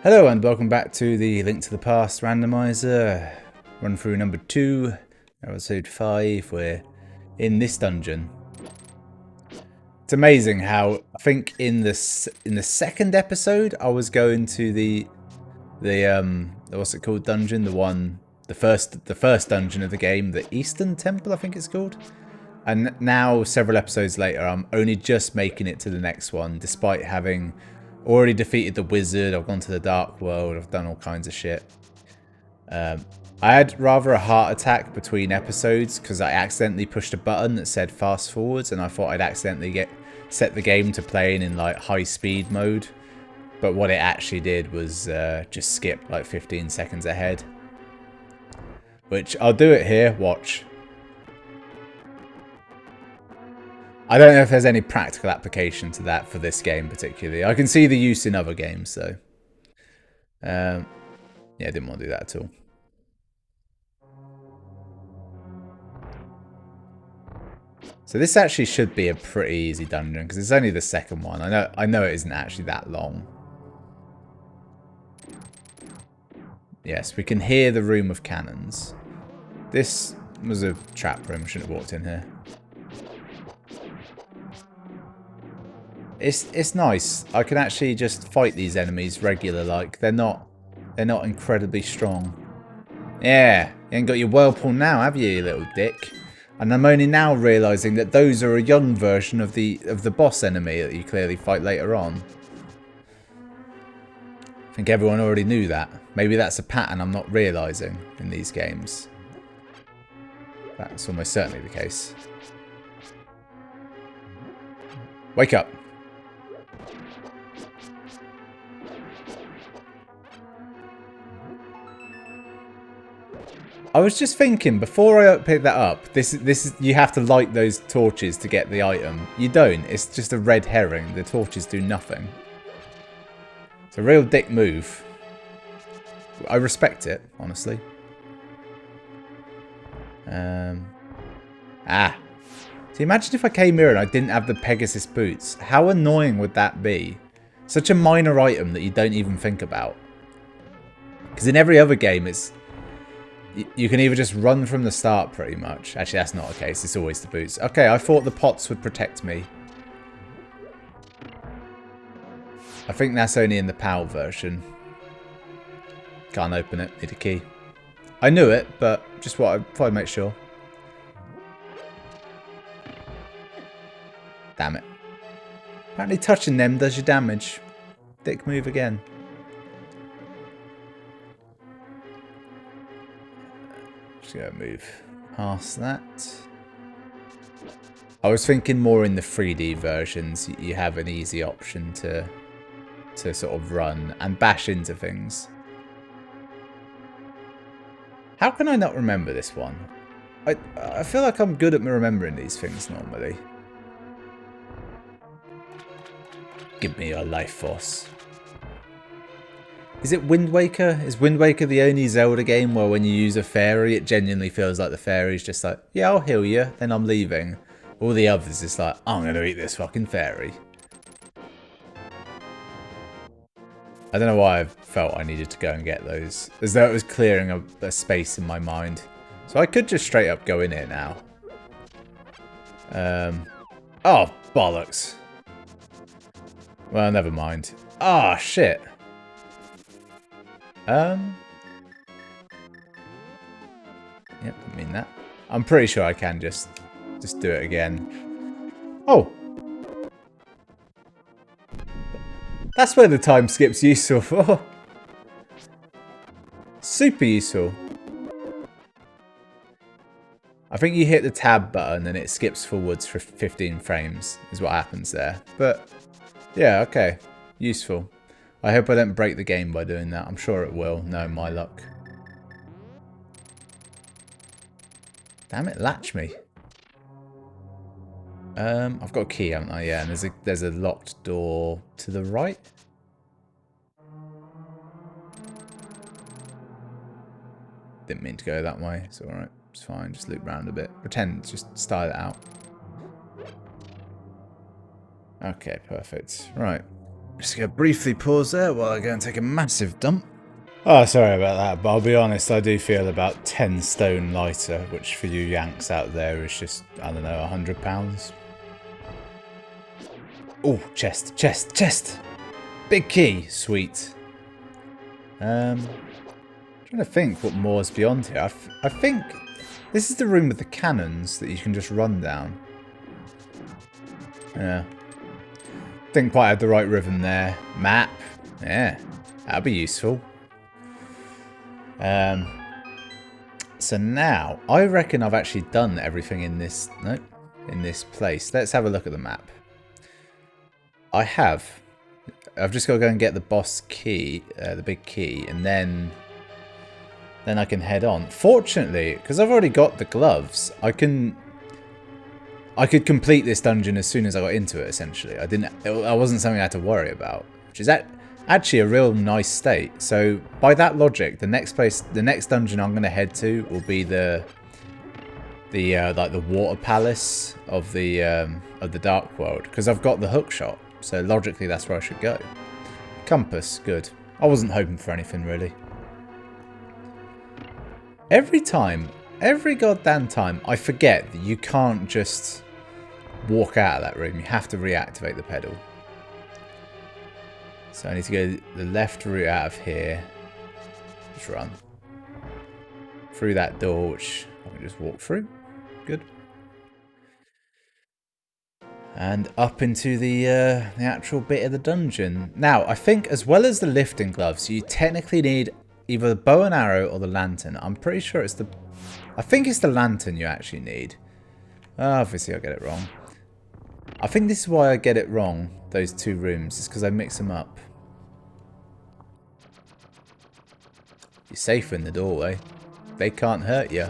Hello and welcome back to the Link to the Past Randomiser run through number 2, episode 5. We're in this dungeon. It's amazing how I think in the second episode I was going to the what's it called dungeon, the first dungeon of the game, the Eastern Temple I think it's called. And now several episodes later I'm only just making it to the next one despite having already defeated the wizard. I've gone to the dark world. I've done all kinds of shit. I had rather a heart attack between episodes because I accidentally pushed a button that said fast forwards, and I thought I'd accidentally set the game to playing in like high speed mode. But what it actually did was just skip like 15 seconds ahead. Which I'll do it here. Watch. I don't know if there's any practical application to that for this game particularly. I can see the use in other games, though. Yeah, I didn't want to do that at all. So this actually should be a pretty easy dungeon because it's only the second one. I know it isn't actually that long. Yes, we can hear the room of cannons. This was a trap room. I shouldn't have walked in here. It's nice. I can actually just fight these enemies regular like. They're not incredibly strong. Yeah, you ain't got your whirlpool now, have you little dick? And I'm only now realising that those are a young version of the boss enemy that you clearly fight later on. I think everyone already knew that. Maybe that's a pattern I'm not realising in these games. That's almost certainly the case. Wake up. I was just thinking before I picked that up. This is you have to light those torches to get the item. You don't. It's just a red herring. The torches do nothing. It's a real dick move. I respect it, honestly. So imagine if I came here and I didn't have the Pegasus boots. How annoying would that be? Such a minor item that you don't even think about. Because in every other game, you can either just run from the start, pretty much. Actually, that's not the case. It's always the boots. Okay, I thought the pots would protect me. I think that's only in the PAL version. Can't open it. Need a key. I knew it, but just thought I'd make sure. Damn it. Apparently touching them does you damage. Dick move again. Just gonna move past that. I was thinking more in the 3D versions, you have an easy option to sort of run and bash into things. How can I not remember this one? I feel like I'm good at remembering these things normally. Give me your life force. Is it Wind Waker? Is Wind Waker the only Zelda game where when you use a fairy, it genuinely feels like the fairy's just like, yeah, I'll heal you, then I'm leaving. All the others is like, I'm going to eat this fucking fairy. I don't know why I felt I needed to go and get those. As though it was clearing a space in my mind. So I could just straight up go in here now. Oh, bollocks. Well, never mind. Ah, shit. Yep, didn't mean that. I'm pretty sure I can just do it again. Oh! That's where the time skip's useful for. Super useful. I think you hit the tab button and it skips forwards for 15 frames is what happens there. But, yeah, okay. Useful. I hope I don't break the game by doing that. I'm sure it will. No, my luck. Damn it, latch me. I've got a key, haven't I? Yeah, and there's a locked door to the right. Didn't mean to go that way. It's alright. It's fine. Just loop around a bit. Pretend. Just style it out. Okay, perfect. Right. Just gonna briefly pause there while I go and take a massive dump. Oh, sorry about that, but I'll be honest, I do feel about 10 stone lighter, which for you Yanks out there is just, I don't know, £100. Oh, chest, chest, chest! Big key, sweet. Trying to think what more is beyond here. I think this is the room with the cannons that you can just run down. Yeah. Didn't quite have the right rhythm there. Map. Yeah, that'd be useful. So now, I reckon I've actually done everything in this, no, in this place. Let's have a look at the map. I have. I've just got to go and get the boss key, the big key, and then I can head on. Fortunately, because I've already got the gloves, I could complete this dungeon as soon as I got into it, essentially. I wasn't something I had to worry about, which is actually a real nice state. So by that logic, the next dungeon I'm going to head to will be the like the water palace of the Dark World, because I've got the hook shot. So logically, that's where I should go. Compass, good. I wasn't hoping for anything really. Every goddamn time, I forget that you can't just walk out of that room. You have to reactivate the pedal. So I need to go the left route out of here. Just run. Through that door, which I can just walk through. Good. And up into the actual bit of the dungeon. Now, I think as well as the lifting gloves, you technically need either the bow and arrow or the lantern. I'm pretty sure it's the... I think it's the lantern you actually need. Obviously, I get it wrong. I think this is why I get it wrong, those two rooms. It's because I mix them up. You're safe in the doorway. They can't hurt you.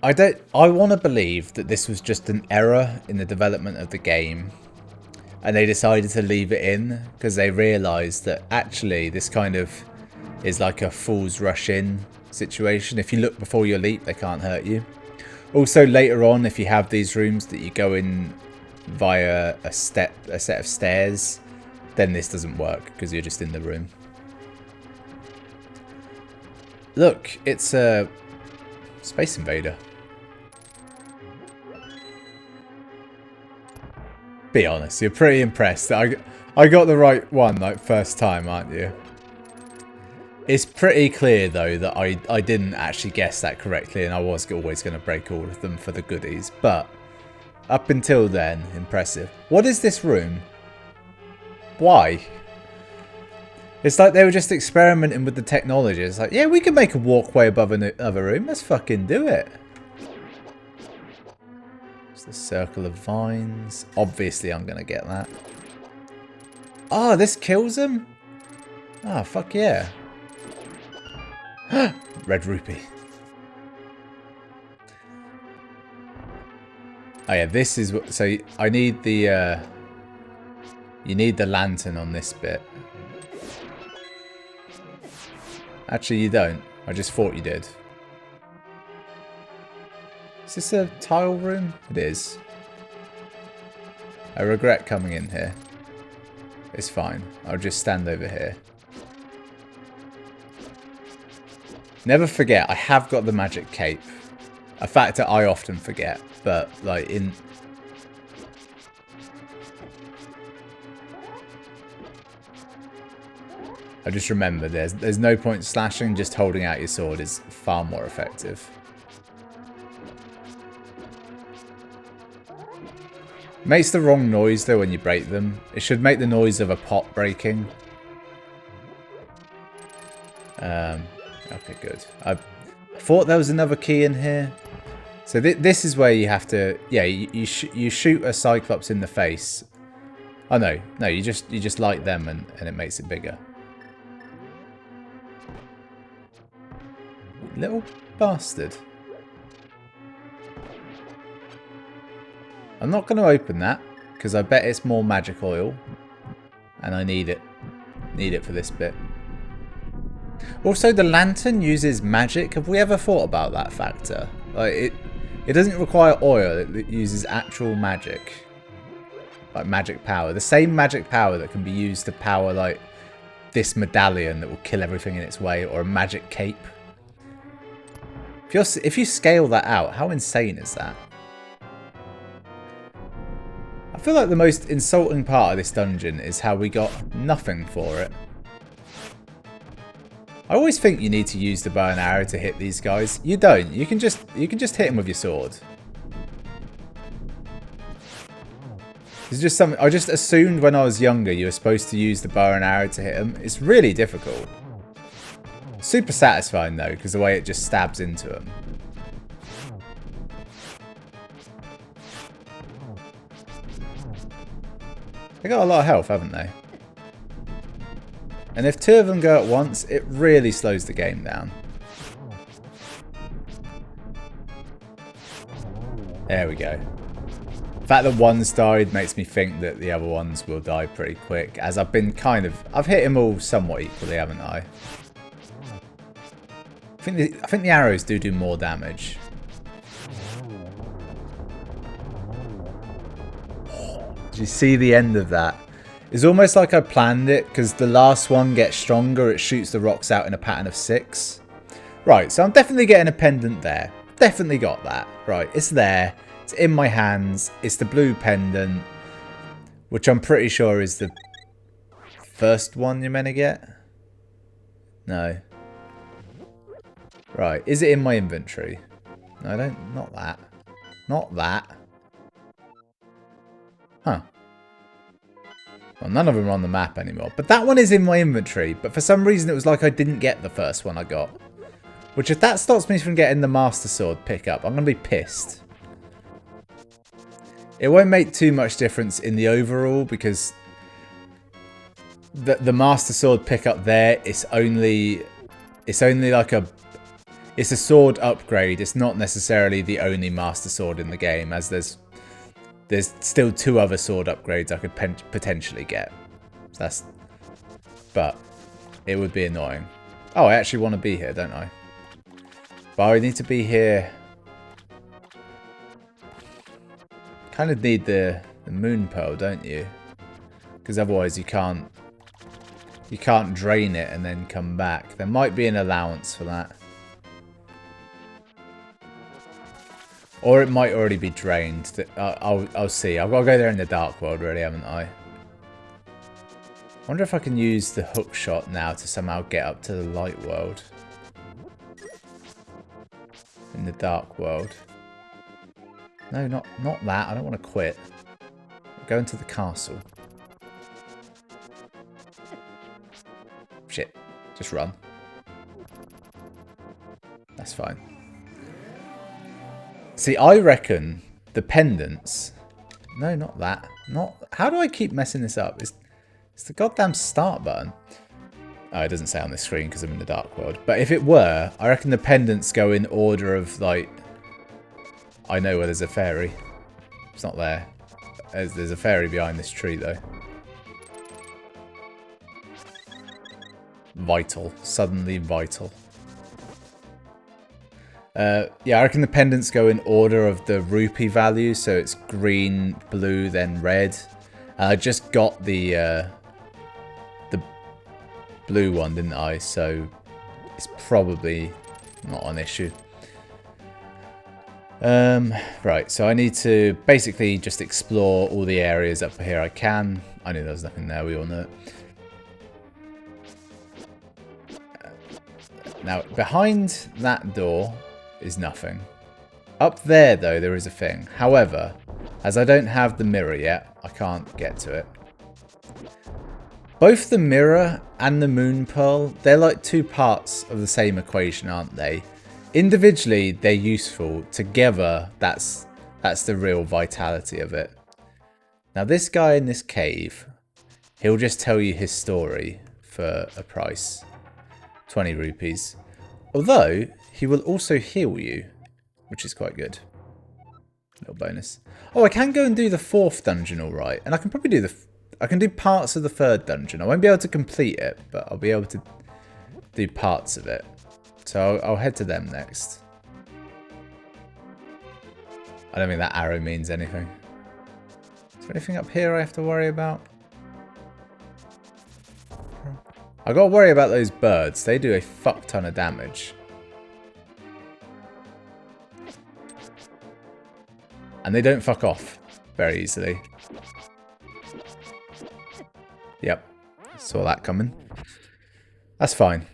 I want to believe that this was just an error in the development of the game. And they decided to leave it in because they realised that actually this kind of is like a fool's rush in situation. If you look before you leap, they can't hurt you. Also later on, if you have these rooms that you go in via a set of stairs, then this doesn't work because you're just in the room. Look, it's a Space Invader. Be honest, you're pretty impressed. I got the right one like first time, aren't you? It's pretty clear though that I didn't actually guess that correctly, and I was always going to break all of them for the goodies. But up until then, impressive. What is this room? Why? It's like they were just experimenting with the technology. It's like, yeah, we can make a walkway above another room. Let's fucking do it. It's the circle of vines. Obviously, I'm going to get that. Oh, this kills him? Oh, fuck yeah. Red rupee. Oh yeah, this is what... So I need the... you need the lantern on this bit. Actually, you don't. I just thought you did. Is this a tile room? It is. I regret coming in here. It's fine. I'll just stand over here. Never forget, I have got the magic cape. A fact that I often forget, but like in... I just remember there's no point slashing, just holding out your sword is far more effective. Makes the wrong noise though when you break them. It should make the noise of a pot breaking. Okay, good. I thought there was another key in here. So this is where you have to... Yeah, you shoot a Cyclops in the face. Oh no, you just light them and it makes it bigger. Little bastard. I'm not going to open that because I bet it's more magic oil, and I need it. Need it for this bit. Also, the lantern uses magic. Have we ever thought about that factor? Like it doesn't require oil. It uses actual magic. like magic power. The same magic power that can be used to power like this medallion that will kill everything in its way, or a magic cape. If you scale that out, how insane is that? I feel like the most insulting part of this dungeon is how we got nothing for it. I always think you need to use the bow and arrow to hit these guys. You don't. You can just hit them with your sword. It's just something I just assumed when I was younger you were supposed to use the bow and arrow to hit them. It's really difficult. Super satisfying though, because the way it just stabs into them. They got a lot of health, haven't they? And if two of them go at once, it really slows the game down. There we go. The fact that one's died makes me think that the other ones will die pretty quick, as I've been I've hit them all somewhat equally, haven't I? I think the arrows do more damage. Did you see the end of that? It's almost like I planned it, because the last one gets stronger, it shoots the rocks out in a pattern of 6. Right, so I'm definitely getting a pendant there. Definitely got that. Right, it's there. It's in my hands. It's the blue pendant, which I'm pretty sure is the first one you're meant to get. No. Right, is it in my inventory? No, not that. Not that. Huh. Well, none of them are on the map anymore. But that one is in my inventory. But for some reason, it was like I didn't get the first one I got. Which, if that stops me from getting the Master Sword pickup, I'm going to be pissed. It won't make too much difference in the overall, because the Master Sword pickup there, it's only like it's a sword upgrade. It's not necessarily the only Master Sword in the game, as there's still 2 other sword upgrades I could potentially get. So but it would be annoying. Oh, I actually want to be here, don't I? But I need to be here. Kind of need the moon pearl, don't you? Because otherwise you can't drain it and then come back. There might be an allowance for that. Or it might already be drained. I'll see. I've got to go there in the dark world, really, haven't I? I wonder if I can use the hook shot now to somehow get up to the light world. In the dark world. No, not that. I don't want to quit. Go into the castle. Shit. Just run. That's fine. See, I reckon the pendants... No, not that. How do I keep messing this up? It's the goddamn start button. Oh, it doesn't say on this screen because I'm in the dark world. But if it were, I reckon the pendants go in order of, like... I know where there's a fairy. It's not there. There's a fairy behind this tree, though. Vital. Suddenly vital. Yeah, I reckon the pendants go in order of the rupee value, so it's green, blue, then red. I just got the blue one, didn't I? So it's probably not an issue. Right, so I need to basically just explore all the areas up here I can. I knew there was nothing there, we all know it. Now, behind that door is nothing. Up there, though, there is a thing. However, as I don't have the mirror yet, I can't get to it. Both the mirror and the moon pearl, they're like 2 parts of the same equation, aren't they? Individually, they're useful. Together, that's the real vitality of it. Now, this guy in this cave, he'll just tell you his story for a price. 20 rupees. Although, he will also heal you, which is quite good. Little bonus. Oh, I can go and do the 4th dungeon, all right. And I can probably do I can do parts of the 3rd dungeon. I won't be able to complete it, but I'll be able to do parts of it. So I'll head to them next. I don't think that arrow means anything. there anything up here I have to worry about? I gotta worry about those birds. They do a fuck ton of damage. And they don't fuck off very easily. Yep. Saw that coming. That's fine.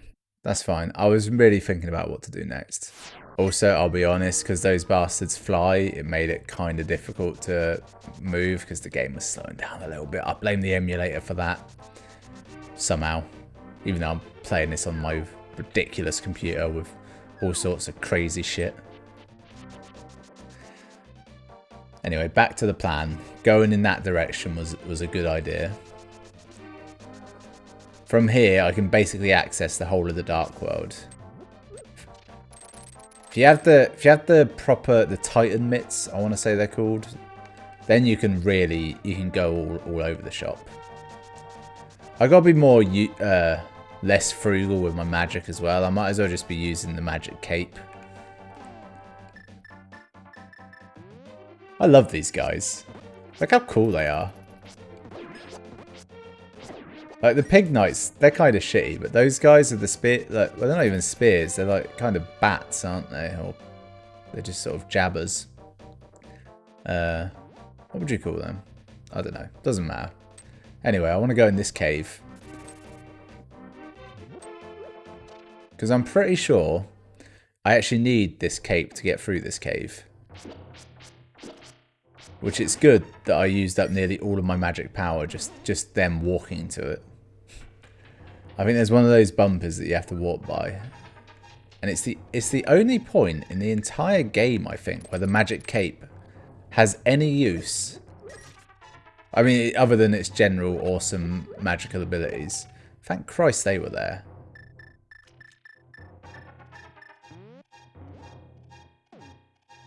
That's fine. I was really thinking about what to do next. Also, I'll be honest, because those bastards fly, it made it kind of difficult to move because the game was slowing down a little bit. I blame the emulator for that. Somehow. Even though I'm playing this on my ridiculous computer with all sorts of crazy shit. Anyway, back to the plan. Going in that direction was a good idea. From here, I can basically access the whole of the Dark World. If you have the Titan mitts, I want to say they're called, then you can go all over the shop. I gotta be more less frugal with my magic as well. I might as well just be using the magic cape. I love these guys. Look how cool they are. Like the pig knights, they're kind of shitty, but those guys are the spear. Like, well, they're not even spears. They're like kind of bats, aren't they? Or they're just sort of jabbers. What would you call them? I don't know. Doesn't matter. Anyway, I want to go in this cave because I'm pretty sure I actually need this cape to get through this cave. Which it's good that I used up nearly all of my magic power just them walking to it. I think there's one of those bumpers that you have to walk by. And it's the only point in the entire game, I think, where the magic cape has any use. I mean, other than its general awesome magical abilities. Thank Christ they were there.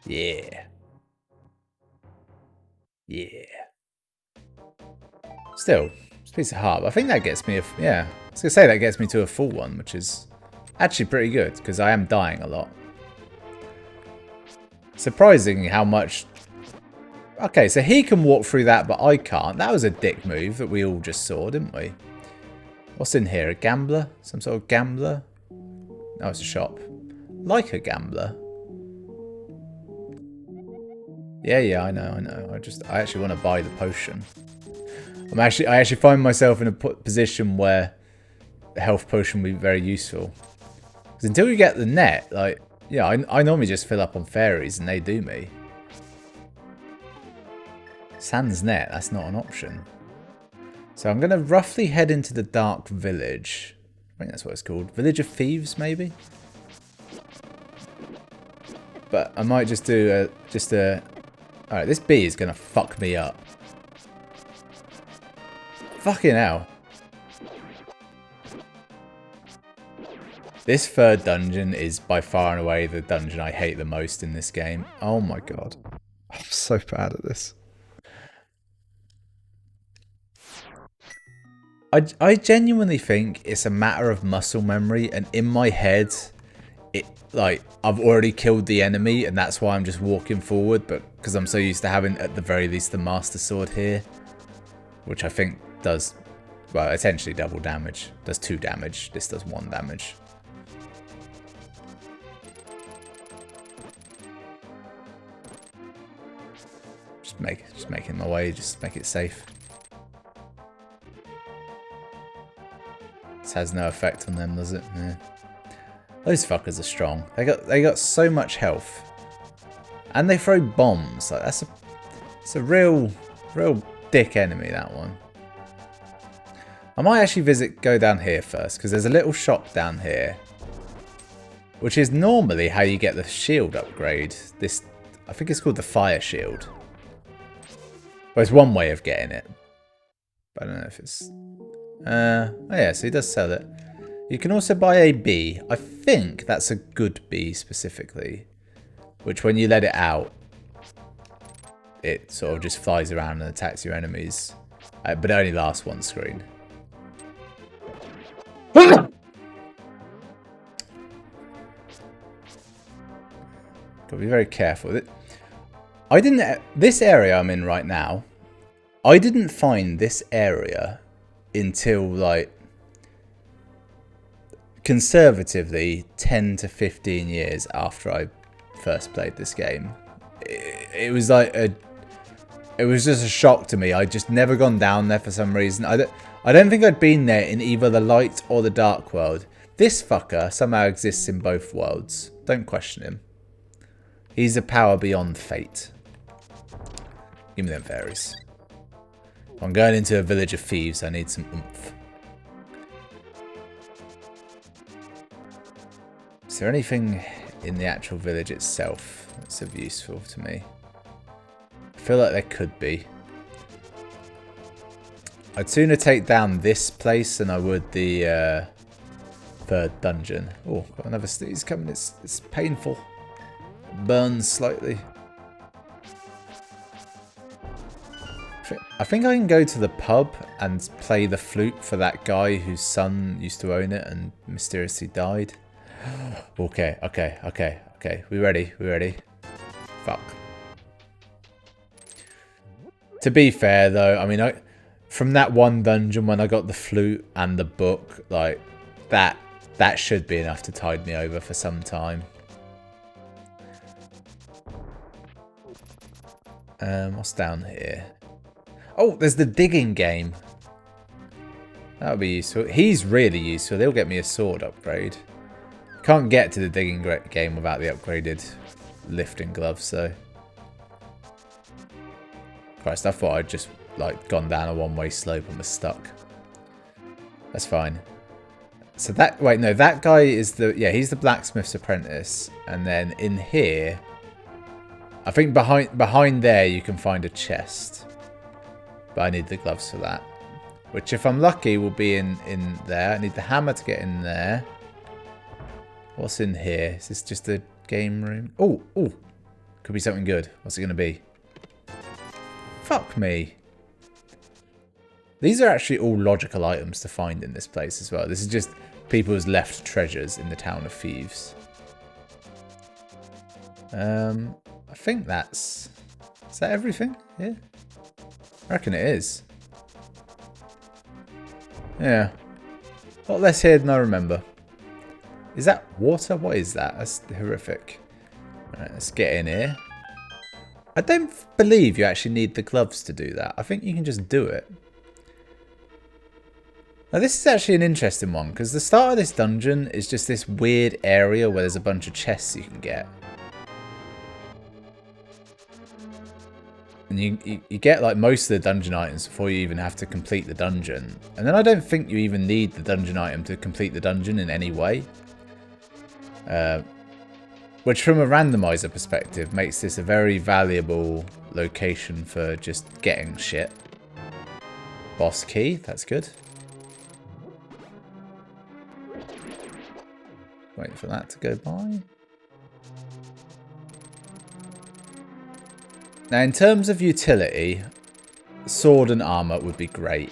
Yeah. Yeah. Still, it's a piece of heart. I think that gets me I was going to say that gets me to a full one, which is actually pretty good, because I am dying a lot. Surprising how much... Okay, so he can walk through that, but I can't. That was a dick move that we all just saw, didn't we? What's in here? A gambler? Some sort of gambler? No, it's a shop. Like a gambler. Yeah, I know. I actually want to buy the potion. I actually find myself in a position where a health potion would be very useful. Because until you get the net, like, yeah, I normally just fill up on fairies and they do me. Sans net, that's not an option. So I'm going to roughly head into the Dark Village. I think that's what it's called. Village of Thieves, maybe? But I might just do Alright, this bee is going to fuck me up. Fucking hell. This third dungeon is by far and away the dungeon I hate the most in this game. Oh my god. I'm so bad at this. I genuinely think it's a matter of muscle memory, and in my head, like, I've already killed the enemy and that's why I'm just walking forward, but because I'm so used to having at the very least the Master Sword here, which I think does, well, essentially double damage. Does 2 damage. This does 1 damage. Just making my way, just make it safe. This has no effect on them, does it? Yeah. Those fuckers are strong. They got so much health, and they throw bombs. Like it's a real dick enemy, that one. I might actually go down here first, because there's a little shop down here, which is normally how you get the shield upgrade. This, I think it's called the fire shield. Well, it's one way of getting it, but I don't know if it's. Oh yeah, so he does sell it. You can also buy a bee. I think that's a good bee specifically, which when you let it out, it sort of just flies around and attacks your enemies. But it only lasts 1 screen. Gotta be very careful. This area I'm in right now, I didn't find this area until, like, conservatively 10 to 15 years after I first played this game. It was like it was just a shock to me. I'd just never gone down there for some reason. I don't think I'd been there in either the light or the dark world. This fucker somehow exists in both worlds. Don't question him. He's a power beyond fate. Give me them fairies. If I'm going into a village of thieves, I need some oomph. Is there anything in the actual village itself that's of useful to me? I feel like there could be. I'd sooner take down this place than I would the third dungeon. Oh, got another sneeze coming. It's painful. It burns slightly. I think I can go to the pub and play the flute for that guy whose son used to own it and mysteriously died. Okay. We ready? Fuck. To be fair, though, I mean, from that one dungeon when I got the flute and the book, like, that should be enough to tide me over for some time. What's down here? Oh, there's the digging game. That would be useful. He's really useful. They'll get me a sword upgrade. Can't get to the digging game without the upgraded lifting gloves, so. Christ, I thought I'd just, like, gone down a one-way slope and was stuck. That's fine. So that, wait, no, that guy is the, yeah, he's the blacksmith's apprentice. And then in here, I think behind there you can find a chest. But I need the gloves for that. Which, if I'm lucky, will be in there. I need the hammer to get in there. What's in here? Is this just a game room? Oh. Could be something good. What's it going to be? Fuck me. These are actually all logical items to find in this place as well. This is just people's left treasures in the town of thieves. I think that's... Is that everything? Yeah. I reckon it is. Yeah. A lot less here than I remember. Is that water? What is that? That's horrific. Alright, let's get in here. I don't believe you actually need the gloves to do that. I think you can just do it. Now this is actually an interesting one, because the start of this dungeon is just this weird area where there's a bunch of chests you can get. And you get like most of the dungeon items before you even have to complete the dungeon. And then I don't think you even need the dungeon item to complete the dungeon in any way. Which from a randomizer perspective makes this a very valuable location for just getting shit. Boss key, that's good. Wait for that to go by. Now, in terms of utility, sword and armor would be great.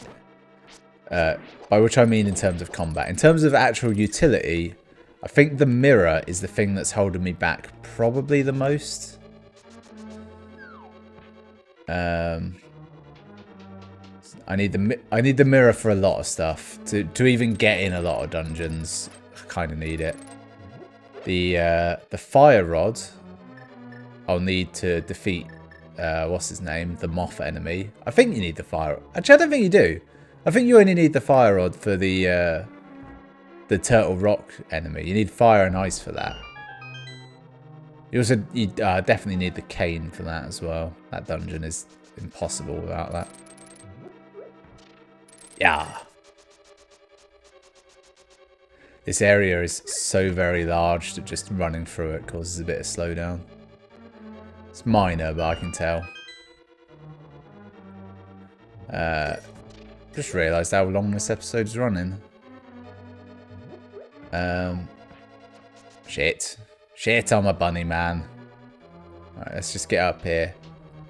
By which I mean in terms of combat. In terms of actual utility, I think the mirror is the thing that's holding me back probably the most. I need the mirror for a lot of stuff. To even get in a lot of dungeons, I kind of need it. The fire rod, I'll need to defeat, what's his name? The moth enemy. I think you need the fire. Actually, I don't think you do. I think you only need the fire rod for the turtle rock enemy. You need fire and ice for that. You also definitely need the cane for that as well. That dungeon is impossible without that. Yeah. This area is so very large that just running through it causes a bit of slowdown. It's minor, but I can tell. Just realised how long this episode's running. Shit, I'm a bunny man. Alright, let's just get up here.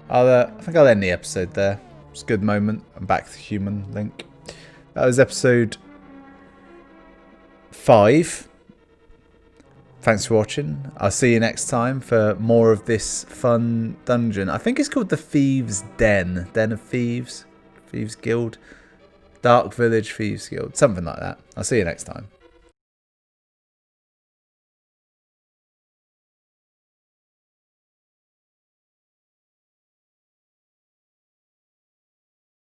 I think I'll end the episode there. It's a good moment. I'm back to human Link. That was episode 5. Thanks for watching. I'll see you next time for more of this fun dungeon. I think it's called the Thieves' Den. Den of Thieves. Thieves Guild. Dark Village Thieves Guild. Something like that. I'll see you next time.